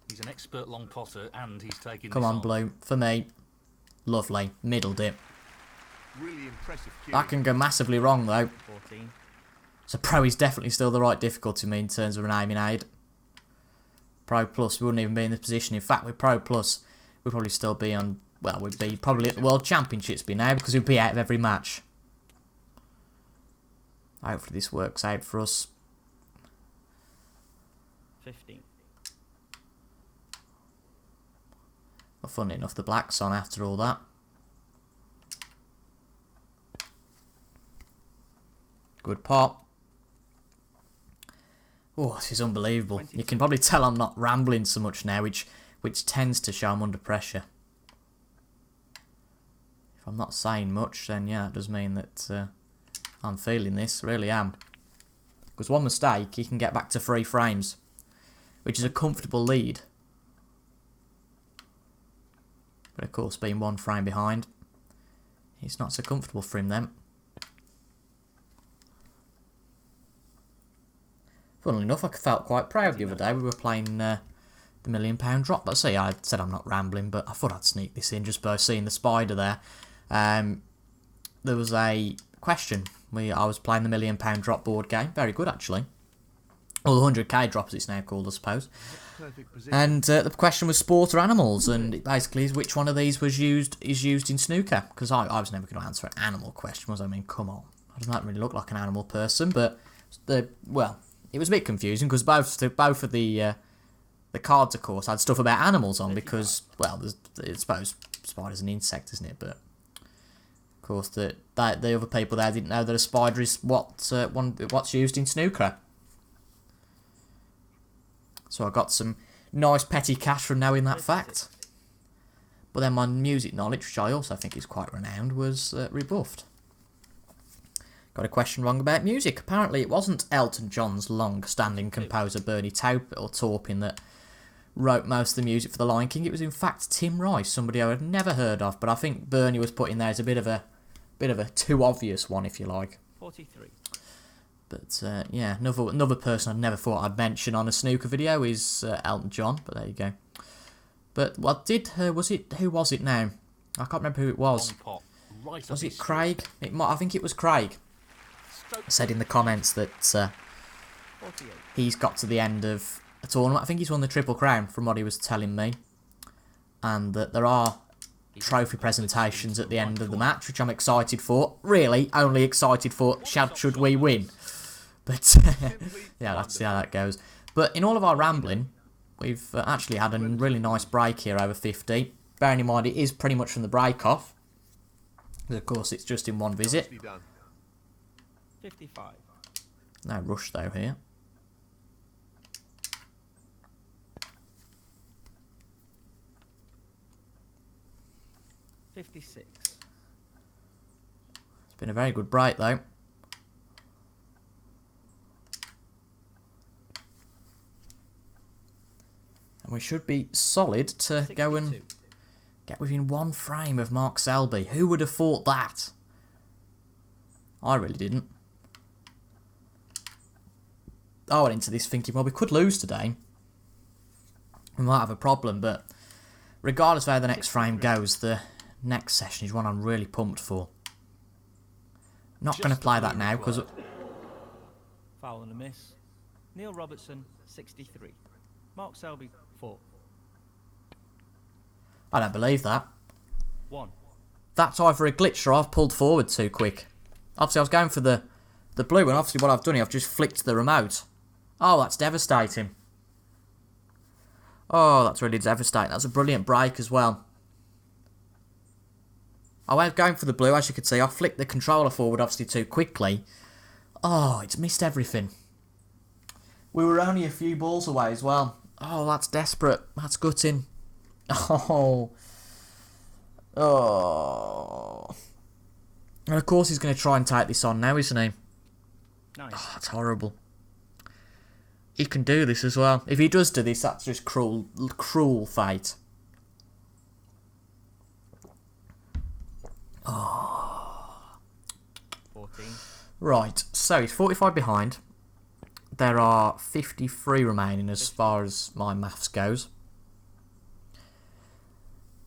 He's an expert long potter and he's taking Come this on, blue. For me. Lovely. Middled it. Really impressive cue. That can go massively wrong though. 14. So Pro is definitely still the right difficulty for me in terms of an aiming aid. Pro Plus, we wouldn't even be in this position. In fact, with Pro Plus, we'd probably still be on... Well, we'd be probably at the World Championships by now because we'd be out of every match. Hopefully this works out for us. 15. Well, funny enough, the black's on after all that. Good pop. Oh, this is unbelievable. You can probably tell I'm not rambling so much now, which tends to show I'm under pressure. If I'm not saying much, then yeah, it does mean that I'm feeling this, really am. Because one mistake, he can get back to 3 frames, which is a comfortable lead. But of course, being 1 frame behind, it's not so comfortable for him then. Funnily enough, I felt quite proud the other day. We were playing the £1 million drop. But see, I said I'm not rambling, but I thought I'd sneak this in just by seeing the spider there. There was a question. I was playing the £1 million drop board game. Very good, actually. Or the 100k drop, as it's now called, I suppose. Perfect position. And the question was sport or animals, and it basically is which one of these is used in snooker. Because I was never going to answer an animal question, was I? I mean, come on. I don't really look like an animal person, but it was a bit confusing because both of the cards, of course, had stuff about animals on because, well, I suppose spider's an insect, isn't it? But of course, the other people there didn't know that a spider is what's used in snooker. So I got some nice petty cash from knowing that fact. But then my music knowledge, which I also think is quite renowned, was rebuffed. Got a question wrong about music. Apparently it wasn't Elton John's long-standing composer Bernie Taupin that wrote most of the music for The Lion King. It was in fact Tim Rice, somebody I had never heard of, but I think Bernie was put in there as a bit of a too obvious one, if you like. 43. But yeah, another person I'd never thought I'd mention on a snooker video is Elton John. But there you go. But what did who was it now? I can't remember who it was. Long pot, right Was up it his Craig? I think it was Craig. stroke. Said in the comments that 48. he's got to the end of a tournament. I think he's won the Triple Crown from what he was telling me. And that there are trophy presentations at the end of the match, which I'm excited for. Really, only excited for should we win. But yeah, let's see how that goes. But in all of our rambling, we've actually had a really nice break here over 50. Bearing in mind it is pretty much from the break off. Of course, it's just in one visit. Nicely done. 55. No rush though here. $56. It's been a very good break though. And we should be solid to go and 62. get within one frame of Mark Selby. Who would have thought that? I really didn't. I went into this thinking, well, we could lose today. We might have a problem, but regardless of how the next frame goes, the next session is one I'm really pumped for. Not going to play that now, because... Foul and a miss. Neil Robertson, 63. Mark Selby, 4. I don't believe that. 1. That's either a glitch or I've pulled forward too quick. Obviously, I was going for the blue, and obviously what I've done here, I've just flicked the remote. Oh, that's devastating. Oh, that's really devastating. That's a brilliant break as well. I was going for the blue, as you can see. I flicked the controller forward, obviously, too quickly. Oh, it's missed everything. We were only a few balls away as well. Oh, that's desperate. That's gutting. Oh. Oh. And of course he's going to try and take this on now, isn't he? Nice. Oh, that's horrible. He can do this as well. If he does do this, that's just cruel, cruel fate. 14. Right, so he's 45 behind. There are 53 remaining as far as my maths goes.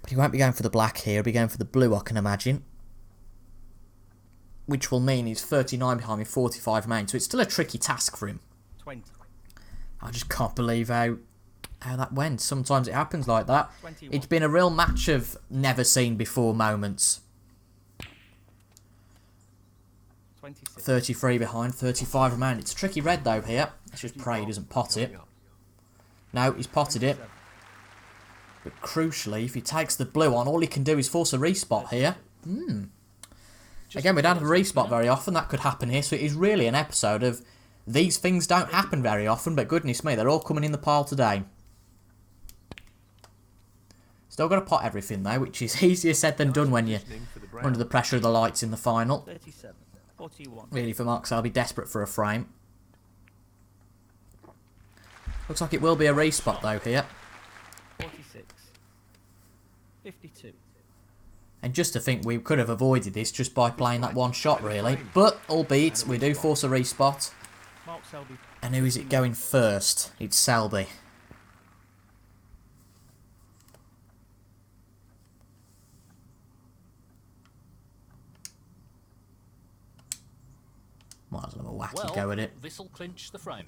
But he won't be going for the black here, he'll be going for the blue, I can imagine. Which will mean he's 39 behind me, 45 remaining. So it's still a tricky task for him. 20. I just can't believe how that went. Sometimes it happens like that. 21. It's been a real match of never seen before moments. 26. 33 behind, 35 remaining. It's a tricky red though here. Let's just pray he doesn't pot it. No, he's potted it. 27. But crucially, if he takes the blue on, all he can do is force a respot here. Again, we don't have a respot very often. That could happen here. So it is really an episode of these things don't happen very often. But goodness me, they're all coming in the pile today. Still got to pot everything though, which is easier said than done when you're under the pressure of the lights in the final. 37. 41. Really, for Mark, so I'll be desperate for a frame. Looks like it will be a respot though here. 46. 52. And just to think we could have avoided this just by playing that one shot really. But, albeit, we do force a respot. Mark Selby. And who is it going first? It's Selby. Might as well have a wacky go at it. This'll clinch the frame.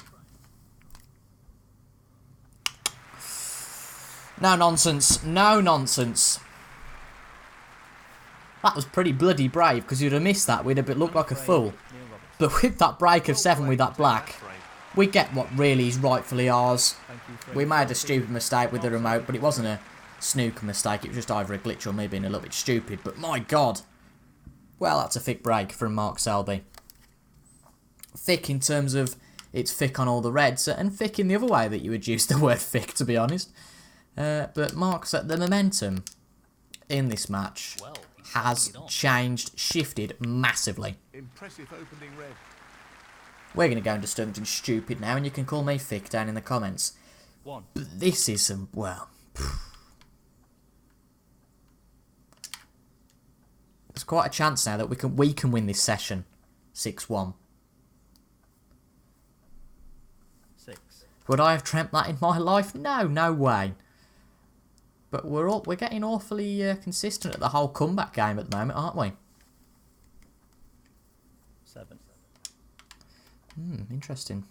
No nonsense. No nonsense. That was pretty bloody brave, because you'd have missed that. We'd have looked like a fool. But with that break of 7 with that black, we get what really is rightfully ours. We made a stupid mistake with the remote, but it wasn't a snooker mistake. It was just either a glitch or me being a little bit stupid. But my God. Well, that's a thick break from Mark Selby. Thick in terms of it's thick on all the reds, and thick in the other way that you would use the word thick, to be honest. But Mark's the momentum in this match has changed, shifted massively. Impressive opening red. We're going to go into something stupid now, and you can call me thick down in the comments. 1. But this is some, well... There's quite a chance now that we can win this session. 6-1. Would I have dreamt that in my life? No, no way. But we're getting awfully consistent at the whole comeback game at the moment, aren't we? 7. Interesting.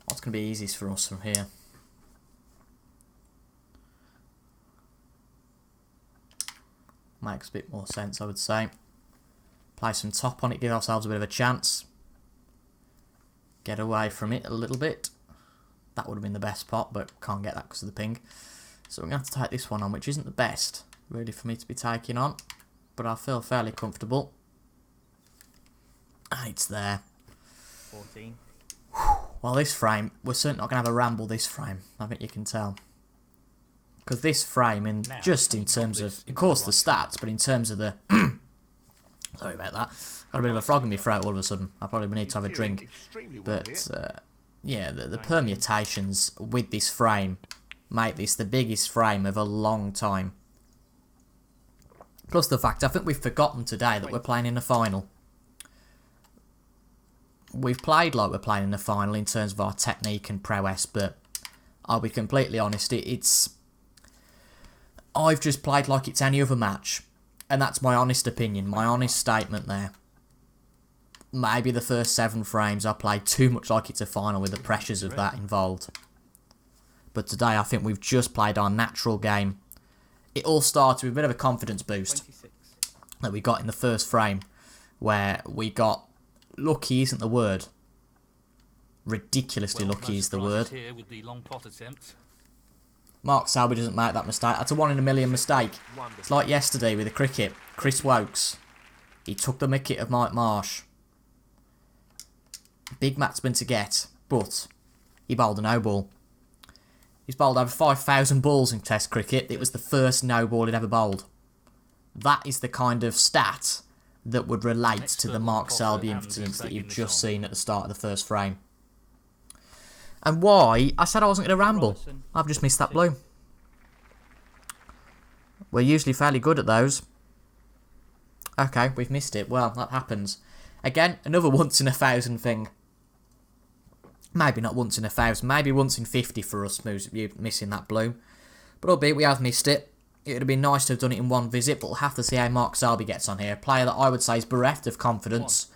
What's going to be easiest for us from here? Makes a bit more sense, I would say. Play some top on it, give ourselves a bit of a chance. Get away from it a little bit. That would have been the best pot, but can't get that because of the ping. So we're going to have to take this one on, which isn't the best, really, for me to be taking on. But I feel fairly comfortable. And it's there. 14. Well, this frame, we're certainly not going to have a ramble this frame. I think you can tell. Because this frame, just in terms of course, the stats, but in terms of the... Sorry about that. Got a bit of a frog in my throat all of a sudden. I probably need to have a drink. But, yeah, the permutations with this frame make this the biggest frame of a long time. Plus the fact, I think we've forgotten today that we're playing in the final. We've played like we're playing in the final in terms of our technique and prowess, but I'll be completely honest, I've just played like it's any other match. And that's my honest opinion, my honest statement there. Maybe the first 7 frames I played too much like it's a final with the pressures of that involved. But today I think we've just played our natural game. It all started with a bit of a confidence boost 26. that we got in the first frame, where we got... Lucky isn't the word. Ridiculously lucky is the word. Here with the long pot attempt. Mark Selby doesn't make that mistake. That's a 1 in a million mistake. It's like yesterday with the cricket. Chris Wokes. He took the mickey of Mike Marsh. Big batsman to get, but he bowled a no ball. He's bowled over 5,000 balls in Test cricket. It was the first no ball he'd ever bowled. That is the kind of stat that would relate to the Mark Selby incidents that you've just seen at the start of the first frame. And why? I said I wasn't going to ramble. Robertson, I've just missed that blue. We're usually fairly good at those. Okay, we've missed it. Well, that happens. Again, another once in a thousand thing. Maybe not once in a thousand. Maybe once in 50 for us missing that blue. But albeit we have missed it. It would have been nice to have done it in one visit, but we'll have to see how Mark Selby gets on here. A player that I would say is bereft of confidence.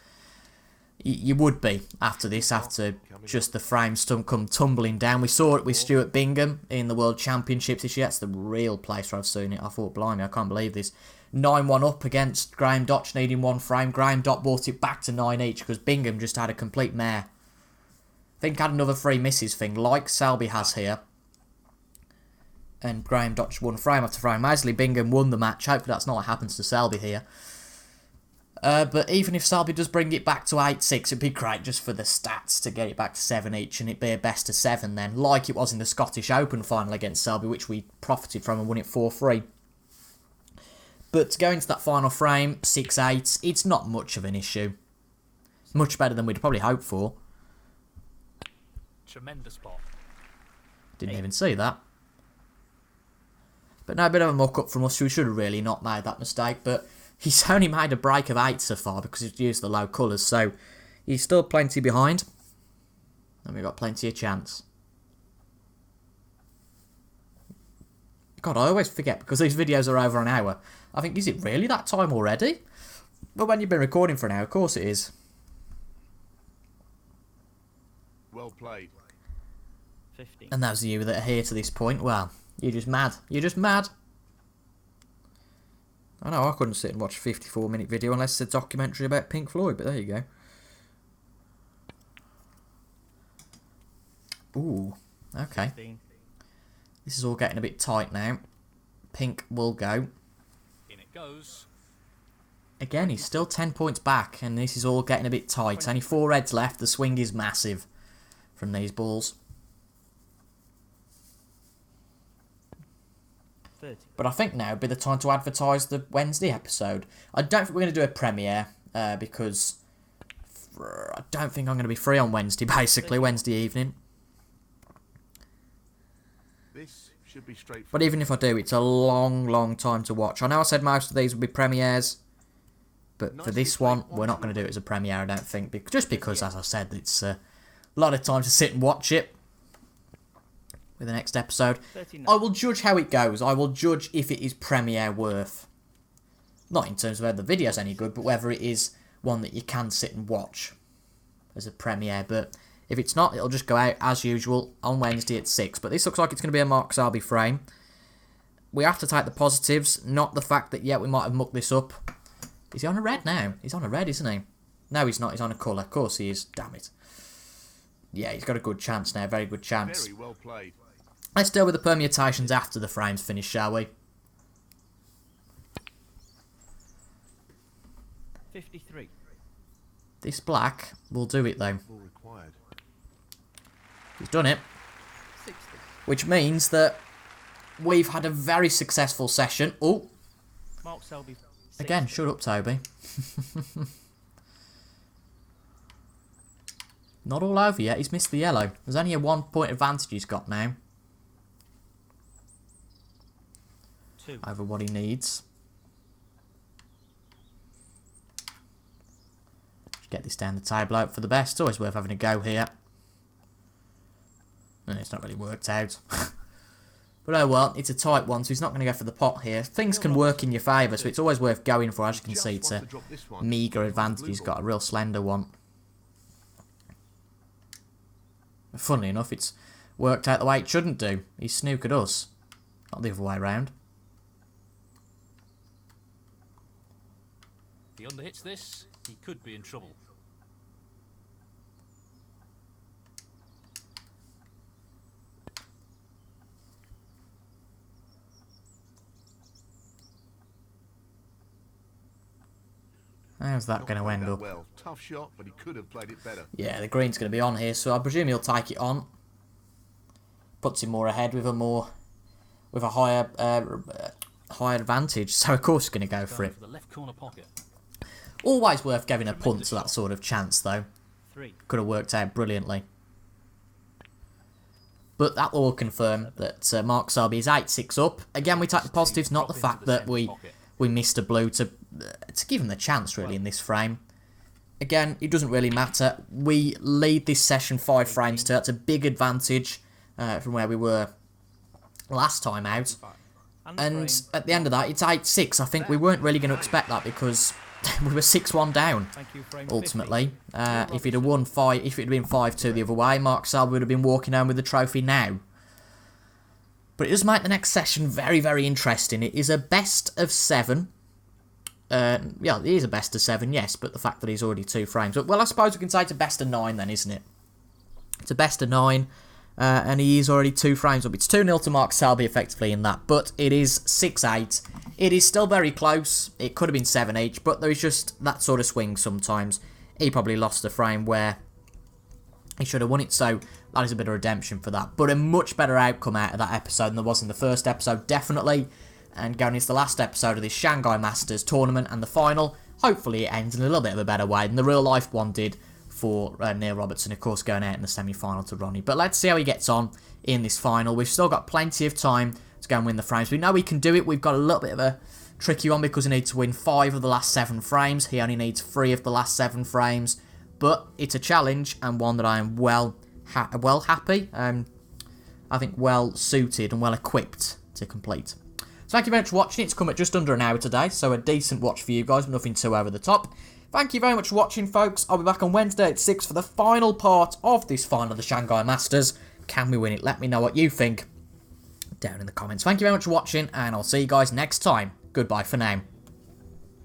You would be after this, after just the frames come tumbling down. We saw it with Stuart Bingham in the World Championships this year. That's the real place where I've seen it. I thought, blimey, I can't believe this. 9-1 up against Graham Dotch needing one frame. Graham Dotch brought it back to 9 each because Bingham just had a complete mare. I think had another 3 misses thing like Selby has here. And Graham Dotch won frame after frame. Maisley Bingham won the match. Hopefully that's not what happens to Selby here. But even if Selby does bring it back to 8-6, it'd be great just for the stats to get it back to 7 each and it'd be a best of 7 then, like it was in the Scottish Open final against Selby, which we profited from and won it 4-3. But to go into that final frame, 6-8, it's not much of an issue. Much better than we'd probably hoped for. Tremendous spot. Didn't even see that. But no, a bit of a muck-up from us. We should have really not made that mistake, but he's only made a break of 8 so far because he's used the low colours, so he's still plenty behind. And we've got plenty of chance. God, I always forget because these videos are over an hour. I think, is it really that time already? Well, when you've been recording for an hour, of course it is. Well played. 15. And those of you that are here to this point, well, you're just mad. You're just mad. I know, I couldn't sit and watch a 54-minute video unless it's a documentary about Pink Floyd, but there you go. Ooh, okay. 16. This is all getting a bit tight now. Pink will go. In it goes. Again, he's still 10 points back, and this is all getting a bit tight. Only 4 reds left. The swing is massive from these balls. 30. But I think now would be the time to advertise the Wednesday episode. I don't think we're going to do a premiere, because I don't think I'm going to be free on Wednesday, basically, Wednesday evening. This should be straightforward. But even if I do, it's a long, long time to watch. I know I said most of these would be premieres, But for this one, we're not going to do it as a premiere, I don't think. Just because, as I said, it's a lot of time to sit and watch it. With the next episode. 39. I will judge how it goes. I will judge if it is premiere worth. Not in terms of whether the video's any good, but whether it is one that you can sit and watch as a premiere. But if it's not, it'll just go out as usual on Wednesday at 6. But this looks like it's going to be a Mark Selby frame. We have to take the positives, not the fact that, yeah, we might have mucked this up. Is he on a red now? He's on a red, isn't he? No, he's not. He's on a colour. Of course he is. Damn it. Yeah, he's got a good chance now. Very good chance. Very well played. Let's deal with the permutations after the frames finish, shall we? 53. This black will do it, though. Ball required. He's done it. 60. Which means that we've had a very successful session. Oh, Mark Selby. 60. again, shut up, Toby. Not all over yet. He's missed the yellow. There's only a 1 point advantage he's got now. 2. Over what he needs. Get this down the table out for the best. It's always worth having a go here. And it's not really worked out. But oh well, it's a tight one, so he's not going to go for the pot here. Things can work in your favour, so it's always worth going for. As you can see, it's a meagre advantage. He's got a real slender one. Funnily enough, it's worked out the way it shouldn't do. He's snookered us. Not the other way around. If he underhits this, he could be in trouble. How's that going to end up? Well, tough shot, but he could have played it better. Yeah, the green's going to be on here, so I presume he'll take it on. Puts him more ahead with a higher advantage. So of course he's going to go for it. For the left corner pocket. Always worth giving a punt to that sort of chance, though. 3. Could have worked out brilliantly. But that will confirm that Mark Selby is 8-6 up. Again, we take the positives, not the fact that we missed a blue to give him the chance, really, in this frame. Again, it doesn't really matter. We lead this session 5 frames to. That's a big advantage from where we were last time out. And at the end of that, it's 8-6. I think we weren't really going to expect that because we were 6-1 down, ultimately. If it had won 5, if it had been 5-2 the other way, Mark Selby would have been walking home with the trophy now. But it does make the next session very, very interesting. It is a best of 7. Yeah, it is a best of 7, yes, but the fact that he's already 2 frames. Well, I suppose we can say it's a best of 9 then, isn't it? It's a best of 9, and he is already 2 frames up. It's 2-0 to Mark Selby effectively in that, but it is 6-8. It is still very close. It could have been 7 each, but there is just that sort of swing sometimes. He probably lost a frame where he should have won it, so that is a bit of redemption for that. But a much better outcome out of that episode than there was in the first episode, definitely. And going into the last episode of this Shanghai Masters tournament and the final, hopefully it ends in a little bit of a better way than the real life one did for Neil Robertson, of course, going out in the semi-final to Ronnie. But let's see how he gets on in this final. We've still got plenty of time to go and win the frames. We know we can do it. We've got a little bit of a tricky one because he needs to win 5 of the last 7 frames. He only needs 3 of the last 7 frames. But it's a challenge and one that I am happy. I think well suited and well equipped to complete. So thank you very much for watching. It's come at just under an hour today, so a decent watch for you guys, but nothing too over the top. Thank you very much for watching, folks. I'll be back on Wednesday at 6 for the final part of this final of the Shanghai Masters. Can we win it? Let me know what you think down in the comments. Thank you very much for watching, and I'll see you guys next time. Goodbye for now.